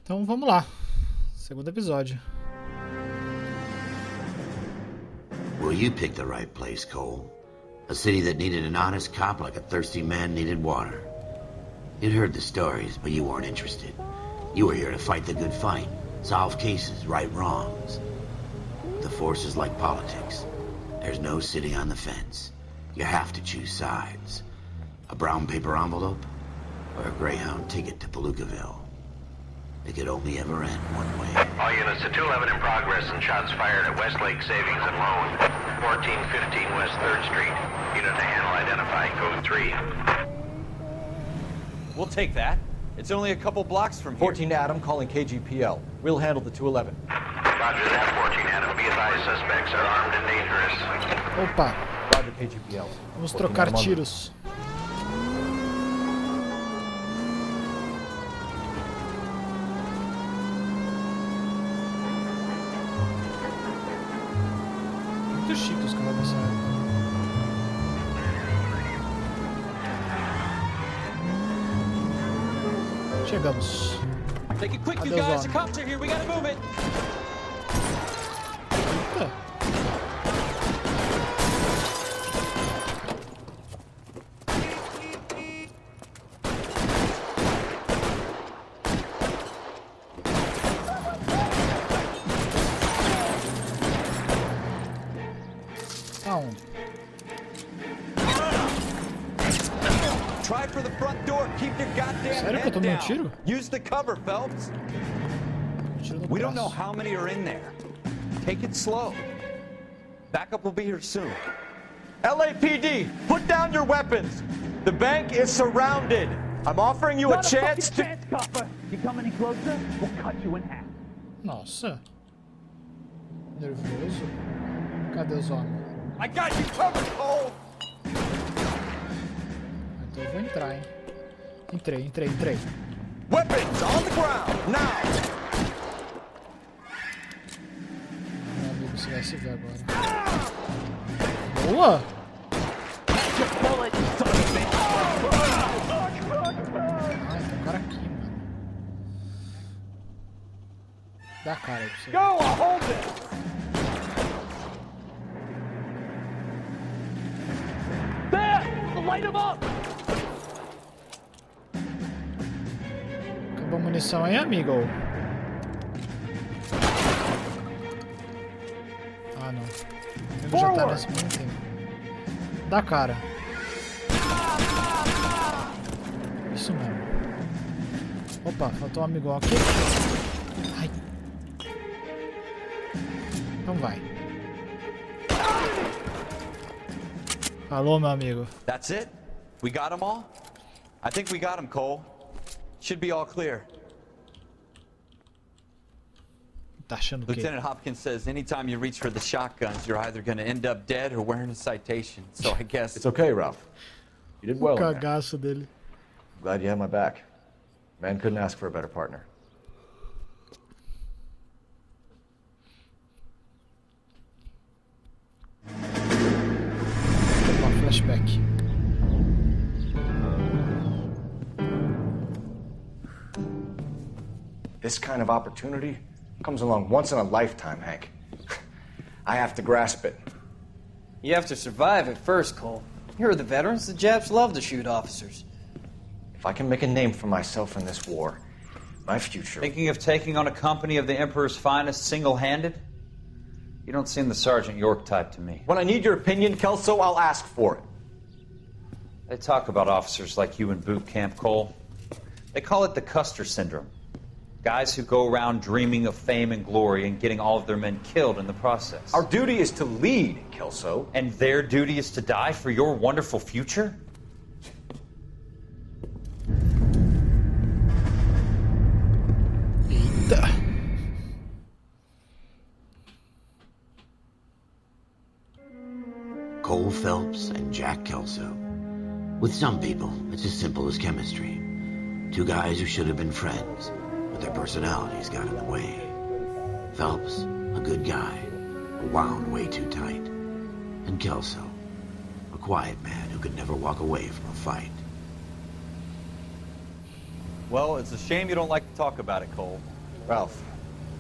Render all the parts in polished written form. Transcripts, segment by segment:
Então vamos lá. Segundo episódio. Well, you picked the right place, Cole. A city that needed an honest cop like a thirsty man needed water. You'd heard the stories, but you weren't interested. You were here to fight the good fight, solve cases, right wrongs. The force is like politics. There's no sitting on the fence. You have to choose sides. A brown paper envelope or a Greyhound ticket to Palookaville. It could only ever end one way. All units to 211 in progress and shots fired at Westlake Savings and Loan, 1415 West 3rd Street. Unit to handle identifying code 3. We'll take that. It's only a couple blocks from here. 14 Adam calling KGPL. We'll handle the 211. Roger that, 14 Adam. Be advised, suspects are armed and dangerous. Opa, Roger KGPL. vamos 14 trocar Adam on. tiros. Muito chique os carros dessa época. Chegamos. Take it quick, you Cadê os guys. The homens? cops are here. We gotta move it. Eita. Aonde? Try for the front door. Keep your goddamn Sério que eu head tomei um down. tiro? Use the cover, Phelps. Tiro no We don't know braço. how many are in there. Take it slow. Backup will be here soon. LAPD, put down your weapons. The bank is surrounded. I'm offering you a chance to... copper. You come any closer, we'll cut you in half. Nossa. Nervoso. Cadê os homens? I got you covered, Cole. Então eu vou entrar, hein? Entrei. Weapons on the ground, now. Meu amigo, você vai se ver agora. Boa! Ah, tem um cara aqui, mano. Dá a cara aí pra você. Go, I'll hold it. There! Light him up! Acabou a munição aí, amigo? Ah, não. Ele já tá nesse mesmo tempo. Dá a cara. Isso mesmo. Opa, faltou um amigão aqui. Ai. Então vai. Alô, meu amigo. That's it? We got them all? I think we got them, Cole. Should be all clear. Tá achando o quê? Lieutenant Hopkins says anytime you reach for the shotguns, you're either going to end up dead or wearing a citation. So I guess... It's okay, Ralph. You did well O in there. cagaço dele. Glad you had my back. Man couldn't ask for a better partner. Opa, flashback. This kind of opportunity comes along once in a lifetime, Hank. I have to grasp it. You have to survive at first, Cole. Here are the veterans. The Japs love to shoot officers. If I can make a name for myself in this war, my future... Thinking of taking on a company of the Emperor's finest single-handed? You don't seem the Sergeant York type to me. When I need your opinion, Kelso, I'll ask for it. They talk about officers like you in boot camp, Cole. They call it the Custer Syndrome. Guys who go around dreaming of fame and glory and getting all of their men killed in the process. Our duty is to lead, Kelso. And their duty is to die for your wonderful future? Eita. Cole Phelps and Jack Kelso. With some people, it's as simple as chemistry. Two guys who should have been friends, but their personalities got in the way. Phelps, a good guy, but wound way too tight. And Kelso, a quiet man who could never walk away from a fight. Well, it's a shame you don't like to talk about it, Cole. Ralph,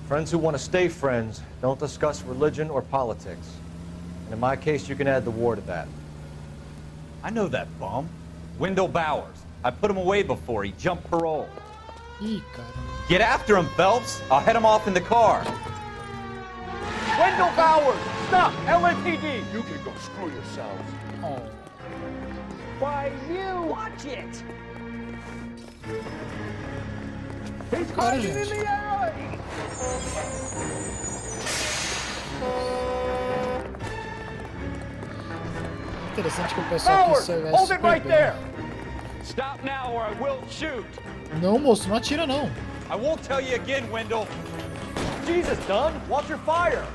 friends who want to stay friends don't discuss religion or politics. And in my case, you can add the war to that. I know that bum. Wendell Bowers. I put him away before he jumped parole. Ih, caramba. Get after him, Phelps. I'll head him off in the car. Wendell Bowers! Stop! LAPD! You can go screw yourselves. Oh. Why, you watch it! He's Cara, hiding in gente. the alley! Interessante que o pessoal aqui se veste Hold it super right bem. there! Stop now or I will shoot! Não, moço, não atira não. I won't tell you again, Wendell. Jesus, Dunn! Watch your fire!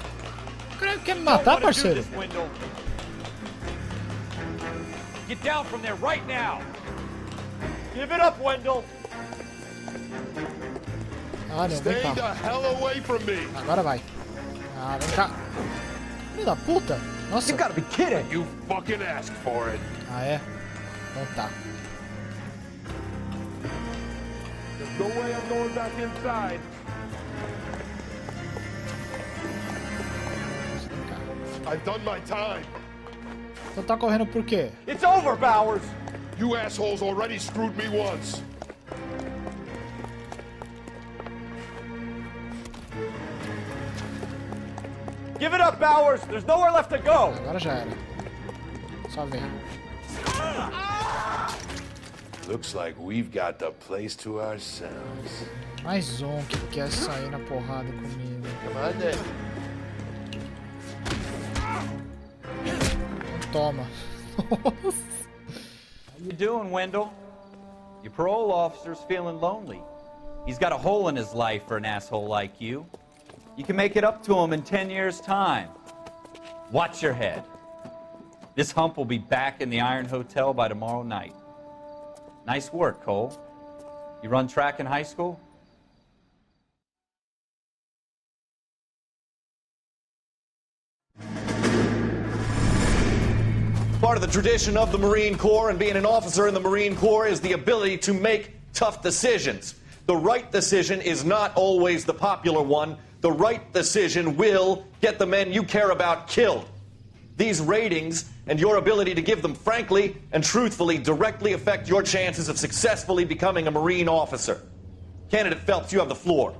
O cara quer me Don't matar, wanna do parceiro. this, Wendell. Get down from there right now. Give it up, Wendell! Ah, não, vem cá. Agora vai. Ah, vem cá. Filho da puta. Nossa. You gotta be kidding! You fucking asked for it. Ah, é? Então tá. There's no way I'm going back inside. Vem cá. I've done my time. Então tá correndo por quê? It's over, Bowers! You assholes already screwed me once. Give it up, Bowers! There's nowhere left to go! Agora já era. Só vem. Looks like we've got the place to ourselves. Mais um que quer sair na porrada comigo. Come on then. Então toma. How you doing, Wendell? Your parole officer's feeling lonely. He's got a hole in his life for an asshole like you. You can make it up to him in 10 years' time. Watch your head. This hump will be back in the Iron Hotel by tomorrow night. Nice work, Cole. You run track in high school? Part of the tradition of the Marine Corps and being an officer in the Marine Corps is the ability to make tough decisions. The right decision is not always the popular one. The right decision will get the men you care about killed. These ratings and your ability to give them frankly and truthfully directly affect your chances of successfully becoming a Marine officer. Candidate Phelps, you have the floor.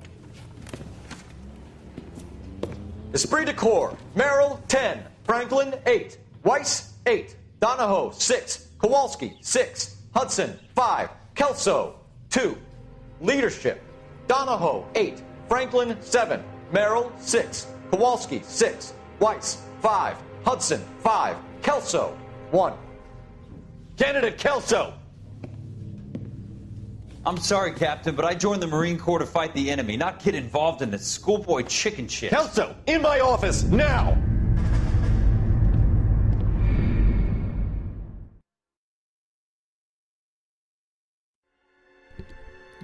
Esprit de Corps, Merrill, 10. Franklin, 8. Weiss, 8. Donahoe, 6. Kowalski, 6. Hudson, 5. Kelso, 2. Leadership, Donahoe, 8. Franklin, 7. Merrill, 6. Kowalski, 6. Weiss, 5. Hudson, 5. Kelso, 1. Candidate Kelso! I'm sorry, Captain, but I joined the Marine Corps to fight the enemy, not get involved in this schoolboy chicken shit. Kelso, in my office, now!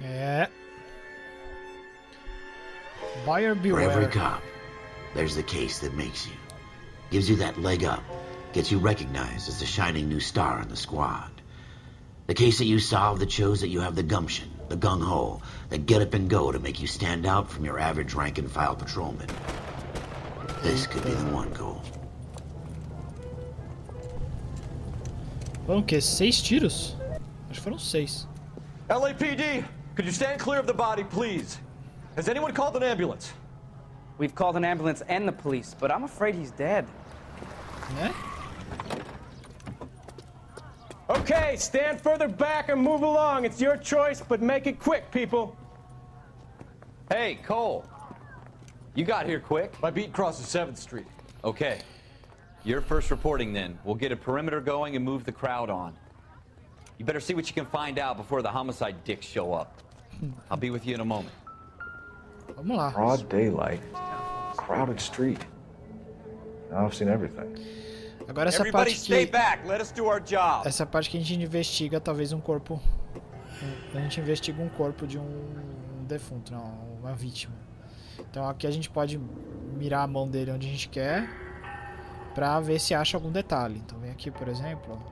É. Buyer For beware. every cop, there's the case that makes you. Gives you that leg up. Gets you recognized as the shining new star in the squad. The case that you solve that shows that you have the gumption, the gung-ho, the get up and go to make you stand out from your average rank-and-file patrolman. This could be the one, Cole. Foram o quê? 6 tiros? Acho que foram 6. LAPD, could you stand clear of the body, please? Has anyone called an ambulance? We've called an ambulance and the police, but I'm afraid he's dead. Né? Okay, stand further back and move along. It's your choice, but make it quick, people. Hey, Cole. You got here quick. My beat crosses 7th Street. Okay. You're first reporting then. We'll get a perimeter going and move the crowd on. You better see what you can find out before the homicide dicks show up. I'll be with you in a moment. Vamos lá. Broad daylight. Crowded street. Now I've seen everything. Agora essa Everybody parte stay que... back. Let us do our job. Essa parte que a gente investiga talvez um corpo... A gente investiga um corpo de um defunto, não, uma vítima. Então aqui a gente pode mirar a mão dele onde a gente quer pra ver se acha algum detalhe. Então vem aqui, por exemplo.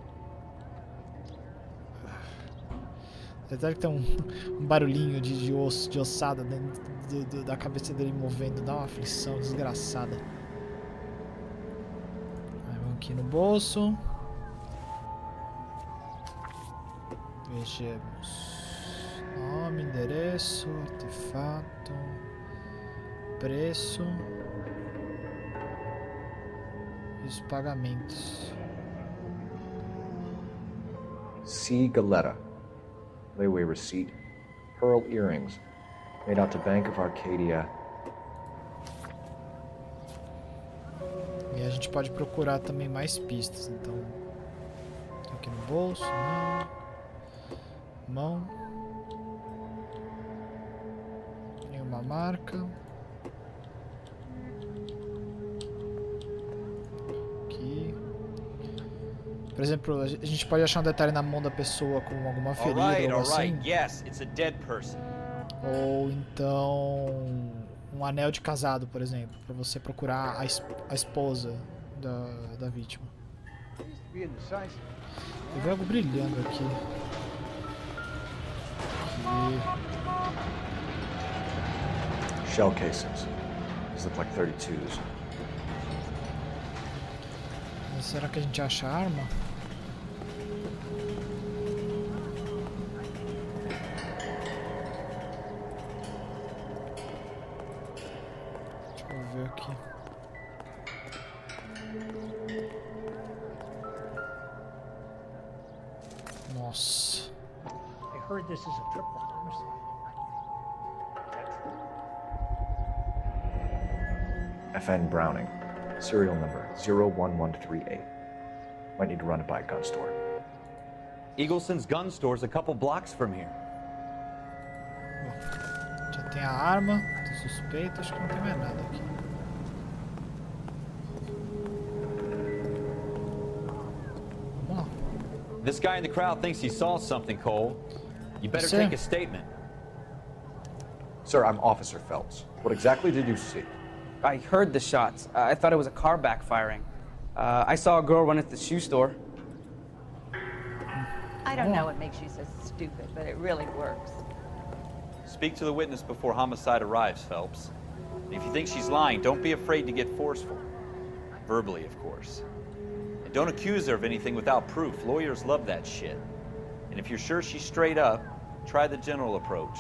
Apesar que tem um barulhinho de osso, de ossada dentro da cabeça dele movendo, dá uma aflição desgraçada. Aí vamos aqui no bolso. Vejamos. Nome, endereço, artefato, preço e os pagamentos. C. Galetta. Layaway receipt. Pearl earrings. Made out to Bank of Arcadia. E a gente pode procurar também mais pistas, então. Aqui no bolso, não. Mão. Nenhuma marca. Aqui. Por exemplo, a gente pode achar um detalhe na mão da pessoa com alguma ferida ou algo assim. Yes, it's a dead person. Ou então um anel de casado, por exemplo, para você procurar a esposa da vítima. Eu vi algo brilhando aqui. Shell casings. These look like 32s. Mas será que a gente acha a arma? Deixa eu ver aqui. Nossa. I heard this is a triple homicide. FN Browning. Serial number 01138. Might need to run it by a gun store. Eagleson's gun store's a couple blocks from here. Bom, já tem a arma, tem suspeito, acho que não tem mais nada aqui. Vamos lá. This guy in the crowd thinks he saw something, Cole. You better Sir. take a statement. Sir, I'm Officer Phelps. What exactly did you see? I heard the shots. I thought it was a car backfiring. I saw a girl run at the shoe store. I don't know what makes you so stupid, but it really works. Speak to the witness before homicide arrives, Phelps. And if you think she's lying, don't be afraid to get forceful. Verbally, of course. And don't accuse her of anything without proof. Lawyers love that shit. And if you're sure she's straight up, try the general approach.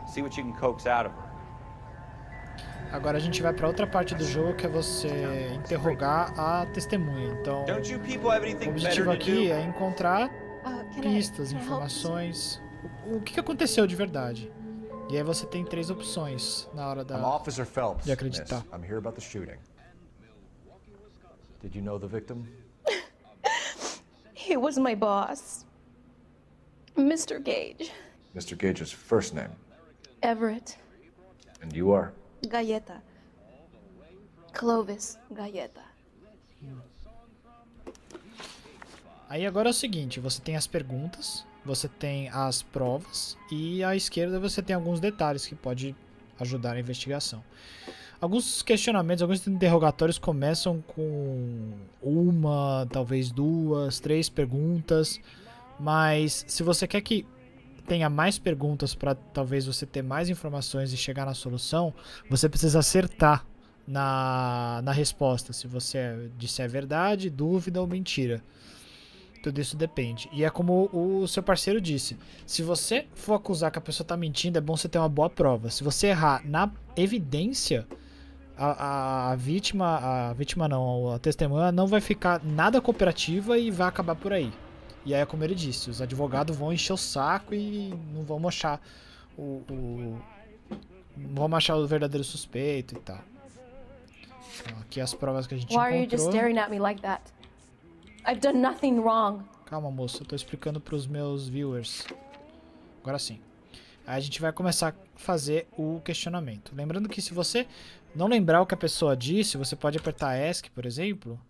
See what you can coax out of her. Agora a gente vai para outra parte do jogo, que é você interrogar a testemunha. Então, o objetivo aqui é encontrar pistas, informações, o que aconteceu de verdade. E aí você tem 3 opções na hora I'm Officer Phelps, de acreditar. miss. I'm here about the shooting. Did you know the victim? He was my boss, Mr. Gage. Mr. Gage's first name. Everett. And you are? Galleta. Clovis Galleta. Aí agora é o seguinte, você tem as perguntas, você tem as provas e à esquerda você tem alguns detalhes que pode ajudar a investigação. Alguns questionamentos, alguns interrogatórios começam com uma, talvez 2, 3 perguntas, mas se você quer que tenha mais perguntas para talvez você ter mais informações e chegar na solução, você precisa acertar na resposta, se você disser verdade, dúvida ou mentira. Tudo isso depende. E é como o seu parceiro disse, se você for acusar que a pessoa está mentindo, é bom você ter uma boa prova. Se você errar na evidência, a vítima não, a testemunha não vai ficar nada cooperativa e vai acabar por aí. E aí é como ele disse, os advogados vão encher o saco e não vão achar não vão achar o verdadeiro suspeito e tal. Então, aqui as provas que a gente Why are you just encontrou. staring at me like that? I've done nothing wrong. Calma, moça, eu tô explicando pros meus viewers. Agora sim. Aí a gente vai começar a fazer o questionamento. Lembrando que se você não lembrar o que a pessoa disse, você pode apertar ESC, por exemplo,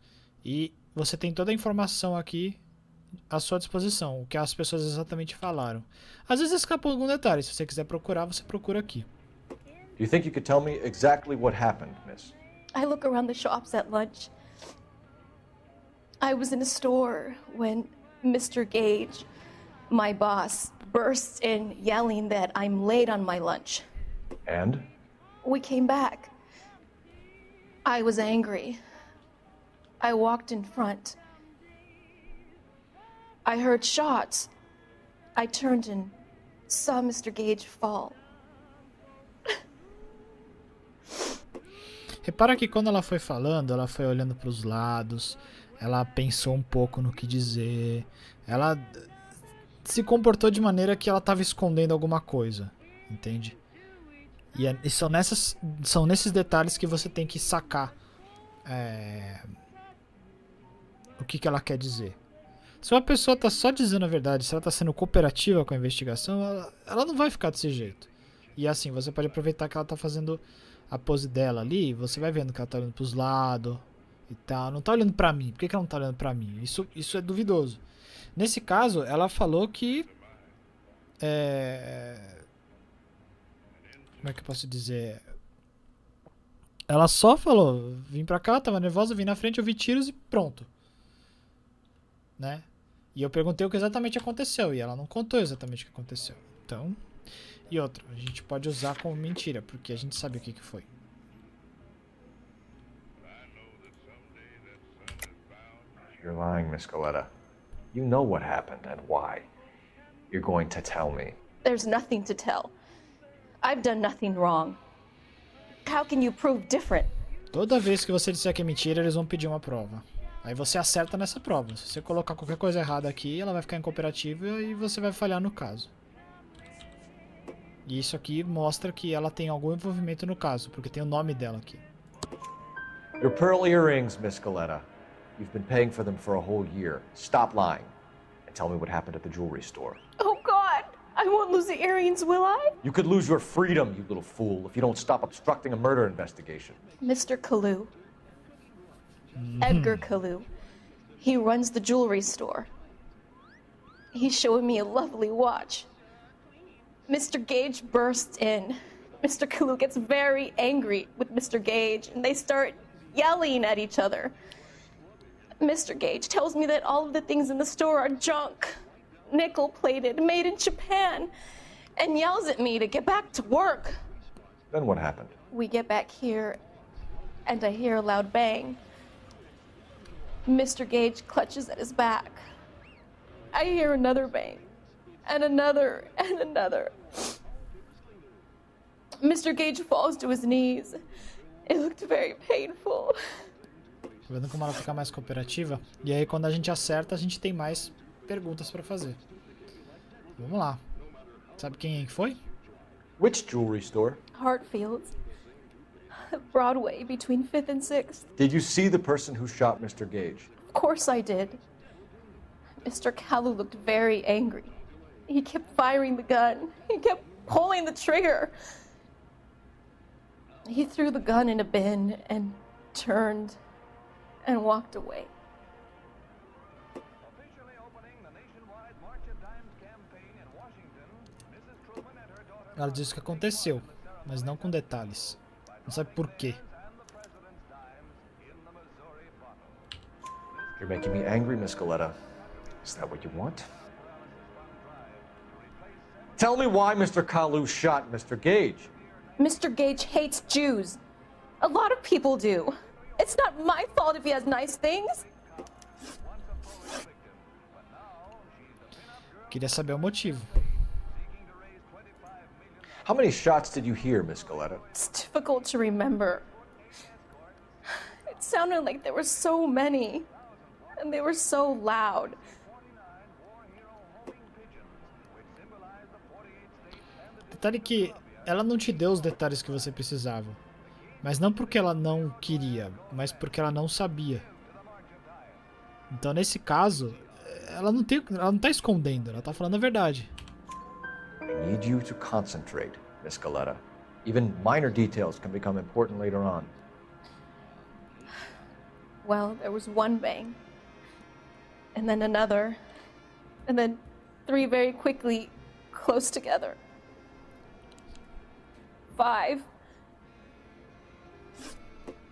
e você tem toda a informação aqui à sua disposição, o que as pessoas exatamente falaram. Às vezes escapa algum detalhe, se você quiser procurar, você procura aqui. Do you think you could tell me exactly what happened, miss? I look around the shops at lunch. I was in a store when Mr. Gage, my boss, bursts in yelling that I'm late on my lunch. And? We came back. I was angry. I walked in front. I heard shots. I turned and saw Mr. Gage fall. Repara que quando ela foi falando, ela foi olhando para os lados, ela pensou um pouco no que dizer, ela se comportou de maneira que ela estava escondendo alguma coisa, entende? E são nesses detalhes que você tem que sacar o que ela quer dizer. Se uma pessoa está só dizendo a verdade, se ela está sendo cooperativa com a investigação, ela não vai ficar desse jeito. E assim, você pode aproveitar que ela está fazendo a pose dela ali, você vai vendo que ela tá olhando pros lados e tal. Não tá olhando pra mim. Por que ela não tá olhando pra mim? Isso é duvidoso. Nesse caso, ela falou que... Como é que eu posso dizer? Ela só falou, vim pra cá, tava nervosa, vim na frente, eu vi tiros e pronto. Né? E eu perguntei o que exatamente aconteceu, e ela não contou exatamente o que aconteceu. Então... E outra, a gente pode usar como mentira, porque a gente sabe o que foi. You're lying, Miss Goleta. You know what happened and why. You're going to tell me. There's nothing to tell. I've done nothing wrong. How can you prove different? Toda vez que você disser que é mentira, eles vão pedir uma prova. Aí você acerta nessa prova. Se você colocar qualquer coisa errada aqui, ela vai ficar incooperativa e você vai falhar no caso. E isso aqui mostra que ela tem algum envolvimento no caso, porque tem o nome dela aqui. Your pearl earrings, Miss Goleta. You've been paying for them for a whole year. Stop lying and tell me what happened at the jewelry store. Oh, God! I won't lose the earrings, will I? You could lose your freedom, you little fool, if you don't stop obstructing a murder investigation. Mr. Kalu. Edgar Kalu. He runs the jewelry store. He's showing me a lovely watch. Mr. Gage bursts in. Mr. Kalu gets very angry with Mr. Gage, and they start yelling at each other. Mr. Gage tells me that all of the things in the store are junk, nickel-plated, made in Japan, and yells at me to get back to work. Then what happened? We get back here, and I hear a loud bang. Mr. Gage clutches at his back. I hear another bang, and another, and another. Mr. Gage falls to his knees. It looked very painful. Tá vendo como ela fica mais cooperativa? E aí quando a gente acerta, a gente tem mais perguntas pra fazer. Vamos lá. Sabe quem foi? Which jewelry store? Hartfield's. Broadway, between 5th and 6th. Did you see the person who shot Mr. Gage? Of course I did. Mr. Kalu looked very angry. He kept firing the gun. He kept pulling the trigger. He threw the gun in a bin and turned and walked away. Ela disse o que aconteceu, mas não com detalhes. Não sabe por quê. You're making me angry, Miss Goleta. Is that what you want? Tell me why Mr. Kalu shot Mr. Gage. Mr. Gage hates Jews. A lot of people do. It's not my fault if he has nice things. Queria saber o motivo. How many shots did you hear, Miss Goleta? It's difficult to remember. It sounded like there were so many, and they were so loud. Detalhe que ela não te deu os detalhes que você precisava. Mas não porque ela não queria, mas porque ela não sabia. Então nesse caso, ela não tá escondendo, ela tá falando a verdade. I need you to concentrate, Miss Goleta. Even minor details can become important later on. Well, there was one bang, and then another, and then 3 very quickly, close together. 5.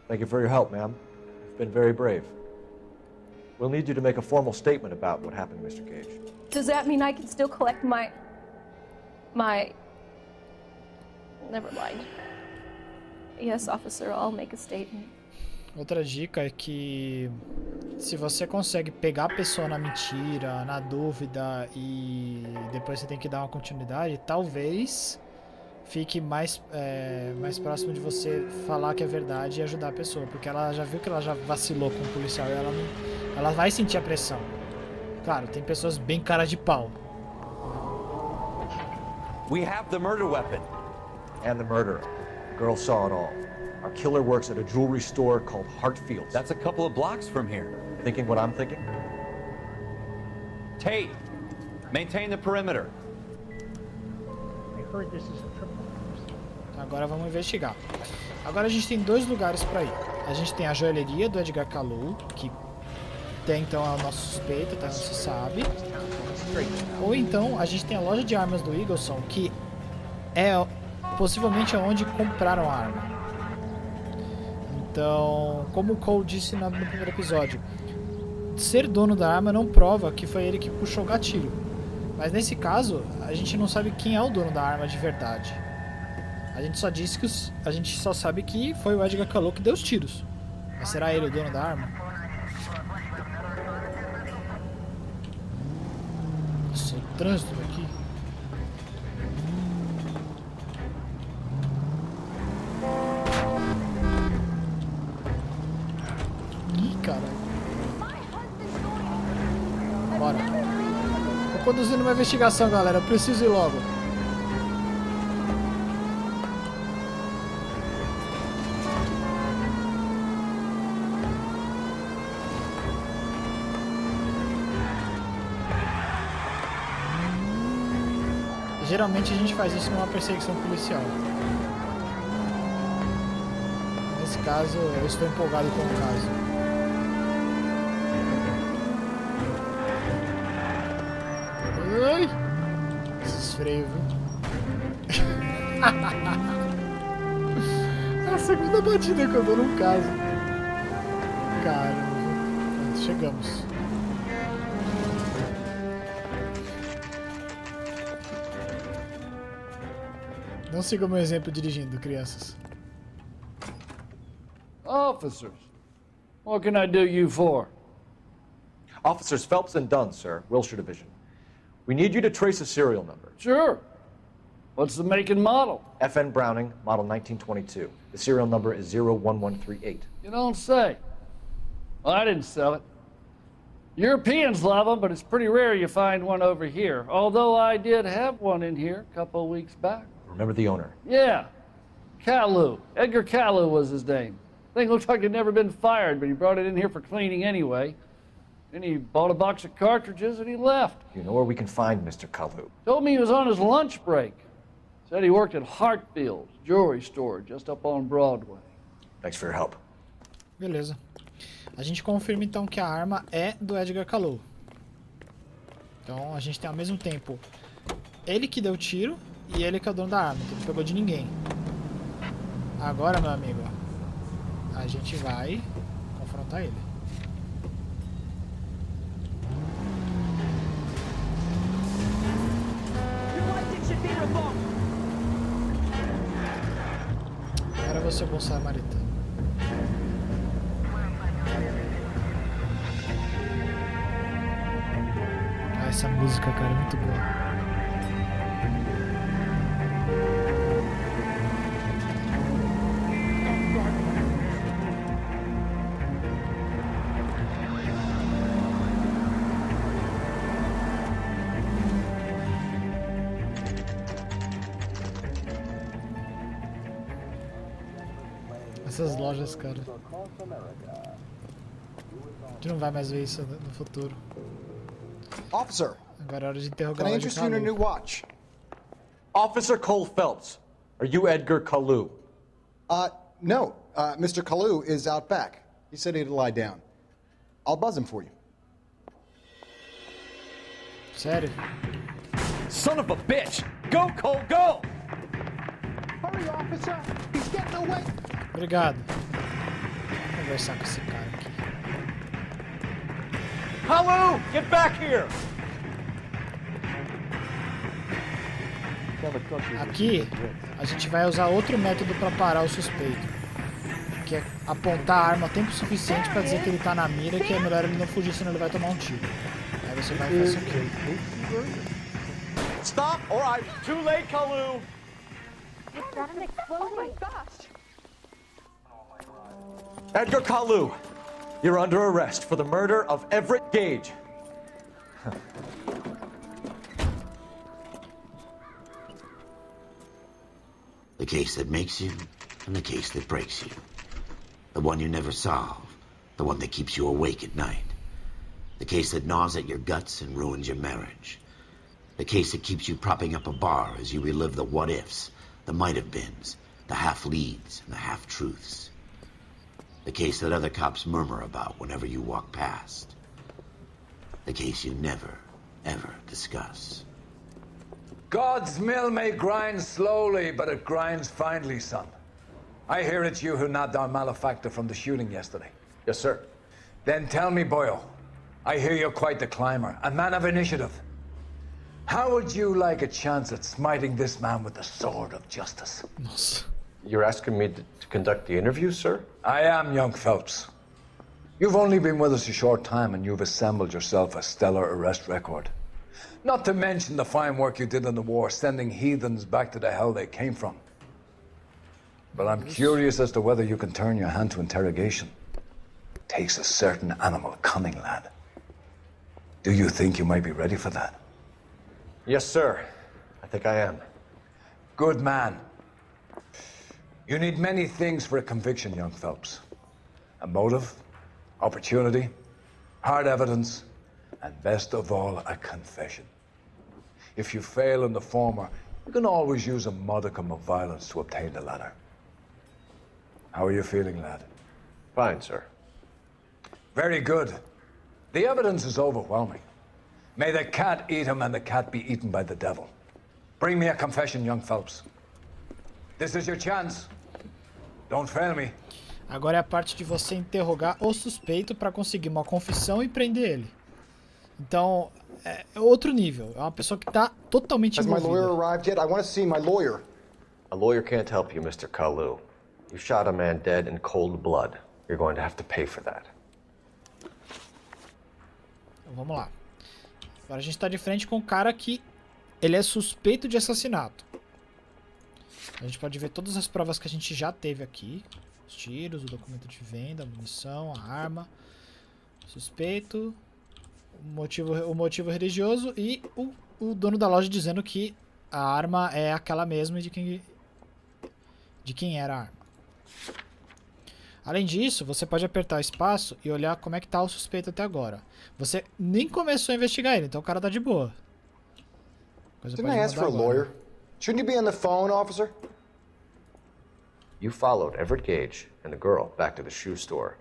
Thank you for your help, ma'am. You've been very brave. We'll need you to make a formal statement about what happened to Mr. Gage. Does that mean I can still collect my Never mind. Yes, officer, I'll make a statement. Outra dica é que se você consegue pegar a pessoa na mentira, na dúvida e depois você tem que dar uma continuidade, talvez fique mais próximo de você falar que é verdade e ajudar a pessoa, porque ela já viu que ela já vacilou com o policial e ela vai sentir a pressão. Claro, tem pessoas bem cara de pau. We have the murder weapon. And the murderer. The girl saw it all. Our killer works at a jewelry store called Hartfield's. That's a couple of blocks from here. Thinking what I'm thinking? Tate, maintain the perimeter. I heard this is a triple homicide. Agora vamos investigar. Agora a gente tem dois lugares para ir. A gente tem a joalheria do Edgar Calou, que até então é o nosso suspeito, até não se sabe. Ou então a gente tem a loja de armas do Eagleson, que é possivelmente onde compraram a arma. Então, como o Cole disse no primeiro episódio, ser dono da arma não prova que foi ele que puxou o gatilho. Mas nesse caso, a gente não sabe quem é o dono da arma de verdade. A gente só disse que a gente só sabe que foi o Edgar Calou que deu os tiros. Mas será ele o dono da arma? Nossa, o trânsito aqui. Ih, caralho. Bora. Tô conduzindo uma investigação, galera. Eu preciso ir logo. Geralmente a gente faz isso numa perseguição policial. Nesse caso, eu estou empolgado com o caso. Ai! Esses freios, viu? É a segunda batida que eu dou num caso. Caramba. Pronto, chegamos. Não sigam meu exemplo dirigindo, crianças. Officers, what can I do you for? Officers Phelps and Dunn, sir, Wilshire Division. We need you to trace a serial number. Sure. What's the make and model? FN Browning, model 1922. The serial number is 01138. You don't say. Well, I didn't sell it. Europeans love them, but it's pretty rare you find one over here. Although I did have one in here a couple of weeks back. Remember the owner? Yeah. Calou. Edgar Calou was his name. Thing looked like it'd never been fired, but he brought it in here for cleaning anyway. Then he bought a box of cartridges and he left. You know where we can find Mr. Calou? Told me he was on his lunch break. Said he worked at Hartfield's jewelry store just up on Broadway. Thanks for your help. Beleza. A gente confirma então que a arma é do Edgar Calou. Então a gente tem ao mesmo tempo ele que deu o tiro e ele que é o dono da arma, então não pegou de ninguém. Agora, meu amigo, a gente vai confrontar ele. Agora você é o bom samaritano. Ah, essa música, cara, é muito boa. Essas lojas, cara. A gente não vai mais ver isso no futuro. Officer, agora é hora de interrogar can I o interest you in a new watch? Officer Cole Phelps, are you Edgar Calou? No. Mr. Calou is out back. He said he'd lie down. I'll buzz him for you. Sério? Son of a bitch! Go, Cole, go! Hurry, officer! He's getting away! Obrigado. Vou conversar com esse cara aqui. Calou, get back here! Aqui, a gente vai usar outro método para parar o suspeito. Que é apontar a arma tempo suficiente para dizer que ele tá na mira e que é melhor ele não fugir, senão ele vai tomar um tiro. Aí você vai fazer isso aqui. Stop! All right, too late, Kalu. It's got an explosion. Oh my gosh. Edgar Kalu, you're under arrest for the murder of Everett Gage. The case that makes you, and the case that breaks you. The one you never solve, the one that keeps you awake at night. The case that gnaws at your guts and ruins your marriage. The case that keeps you propping up a bar as you relive the what-ifs, the might-have-beens, the half-leads, and the half-truths. The case that other cops murmur about whenever you walk past. The case you never, ever discuss. God's mill may grind slowly, but it grinds finely, son. I hear it's you who nabbed our malefactor from the shooting yesterday. Yes, sir. Then tell me, Boyle, I hear you're quite the climber, a man of initiative. How would you like a chance at smiting this man with the sword of justice? You're asking me to conduct the interview, sir? I am, young Phelps. You've only been with us a short time and you've assembled yourself a stellar arrest record. Not to mention the fine work you did in the war, sending heathens back to the hell they came from. But I'm curious as to whether you can turn your hand to interrogation. It takes a certain animal cunning, lad. Do you think you might be ready for that? Yes, sir. I think I am. Good man. You need many things for a conviction, young Phelps. A motive, opportunity, hard evidence, and best of all, a confession. If you fail in the former, you can always use a modicum of violence to obtain the latter. How are you feeling, lad? Fine, sir. Very good. The evidence is overwhelming. May the cat eat him and the cat be eaten by the devil. Bring me a confession, young Phelps. This is your chance. Don't fail me. Agora é a parte de você interrogar o suspeito para conseguir uma confissão e prender ele. Então, é outro nível. É uma pessoa que está totalmente envolvida. Has my lawyer arrived yet? I want to see my lawyer. A lawyer can't help you, Mr. Kalu. You shot a man dead in cold blood. You're going to have to pay for that. Então, vamos lá. Agora a gente está de frente com um cara que ele é suspeito de assassinato. A gente pode ver todas as provas que a gente já teve aqui. Os tiros, o documento de venda, a munição, a arma. Suspeito. O motivo religioso e o dono da loja dizendo que a arma é aquela mesma de quem era a arma. Além disso, você pode apertar espaço e olhar como é que tá o suspeito até agora. Você nem começou a investigar ele, então o cara tá de boa. Didn't I ask for a lawyer? Shouldn't you be on the phone, officer? You followed Everett Gage and the girl back to the shoe store.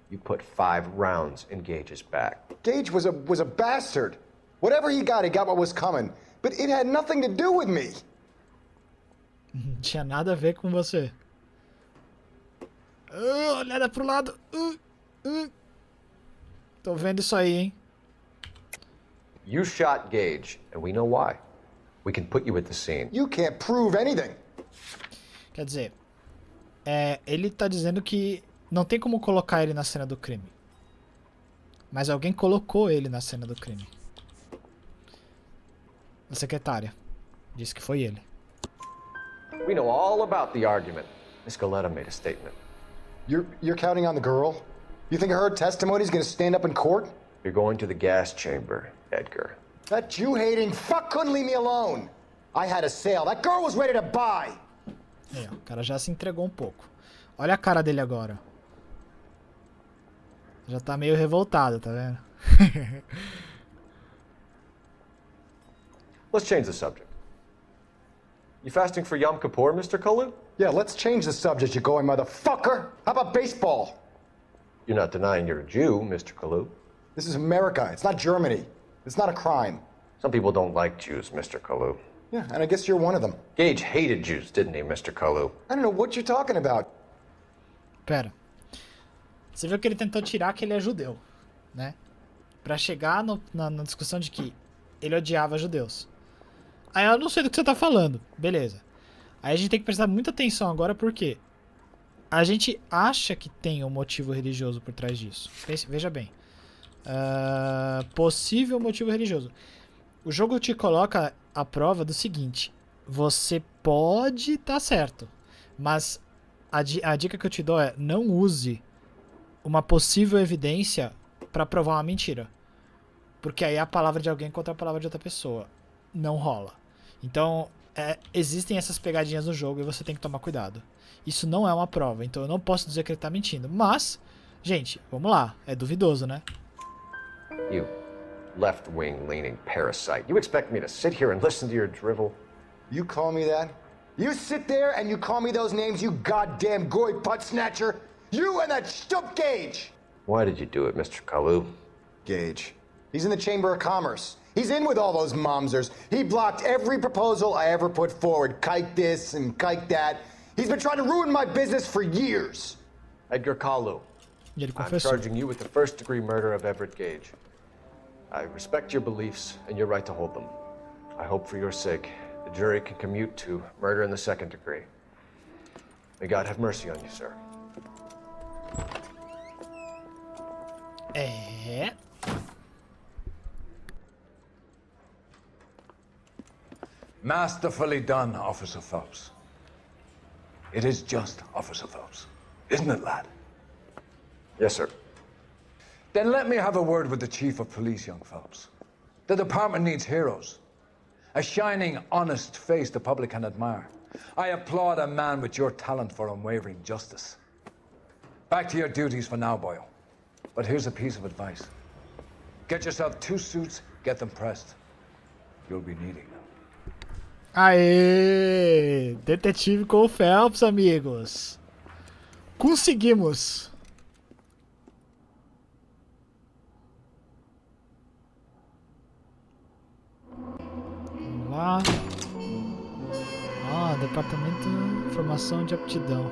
You put 5 rounds in Gage's back. Gage was a bastard. Whatever he got what was coming. But it had nothing to do with me. Tinha nada a ver com você. Olhada pro lado. Tô vendo isso aí, hein? You shot Gage, and we know why. We can put you at the scene. You can't prove anything. Quer dizer, ele tá dizendo que não tem como colocar ele na cena do crime. Mas alguém colocou ele na cena do crime. A secretária disse que foi ele. We know all about the argument. Miss Galetta made a statement. You're counting on the girl? You think her testimony is going to stand up in court? You're going to the gas chamber, Edgar. That Jew-hating fuck couldn't leave me alone. I had a sale. That girl was ready to buy. O cara já se entregou um pouco. Olha a cara dele agora. Já tá meio revoltado, tá vendo? Let's change the subject. You fasting for Yom Kippur, Mr. Kalu? Yeah, let's change the subject, you going motherfucker. How about baseball? You're not denying you're a Jew, Mr. Kalu. This is America. It's not Germany. It's not a crime. Some people don't like Jews, Mr. Kalu. Yeah, and I guess you're one of them. Gage hated Jews, didn't he, Mr. Kalu? I don't know what you're talking about. Pera. Você viu que ele tentou tirar que ele é judeu, né? Pra chegar na discussão de que ele odiava judeus. Aí eu não sei do que você tá falando. Beleza. Aí a gente tem que prestar muita atenção agora, porque a gente acha que tem um motivo religioso por trás disso. Veja bem. Possível motivo religioso. O jogo te coloca a prova do seguinte: você pode estar certo, mas a dica que eu te dou é: não use uma possível evidência para provar uma mentira, porque aí é a palavra de alguém contra a palavra de outra pessoa. Não rola. Então existem essas pegadinhas no jogo e você tem que tomar cuidado. Isso não é uma prova, então eu não posso dizer que ele tá mentindo, mas, gente, vamos lá, é duvidoso, né? You left-wing leaning parasite. You expect me to sit here and listen to your drivel? You call me that? You sit there and you call me those names, you goddamn goy butt snatcher? You and that stup Gage! Why did you do it, Mr. Kalu? Gage. He's in the Chamber of Commerce. He's in with all those momsers. He blocked every proposal I ever put forward. Kike this and kike that. He's been trying to ruin my business for years. Edgar Kalu. I'm charging you with the first-degree murder of Everett Gage. I respect your beliefs and your right to hold them. I hope for your sake the jury can commute to murder in the second degree. May God have mercy on you, sir. Masterfully done, Officer Phelps. It is just Officer Phelps, isn't it, lad? Yes, sir. Then let me have a word with the Chief of Police, young Phelps. The department needs heroes. A shining, honest face the public can admire. I applaud a man with your talent for unwavering justice. Back to your duties for now, Boyle. But here's a piece of advice. Get yourself 2 suits, get them pressed. You'll be needing them. Aê! Detetive com o Phelps, amigos. Conseguimos. Vamos lá. Departamento de Informação de Aptidão.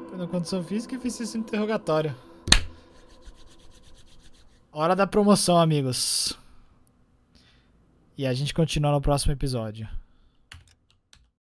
Foi na condição física e fiz esse interrogatório. Hora da promoção, amigos. E a gente continua no próximo episódio.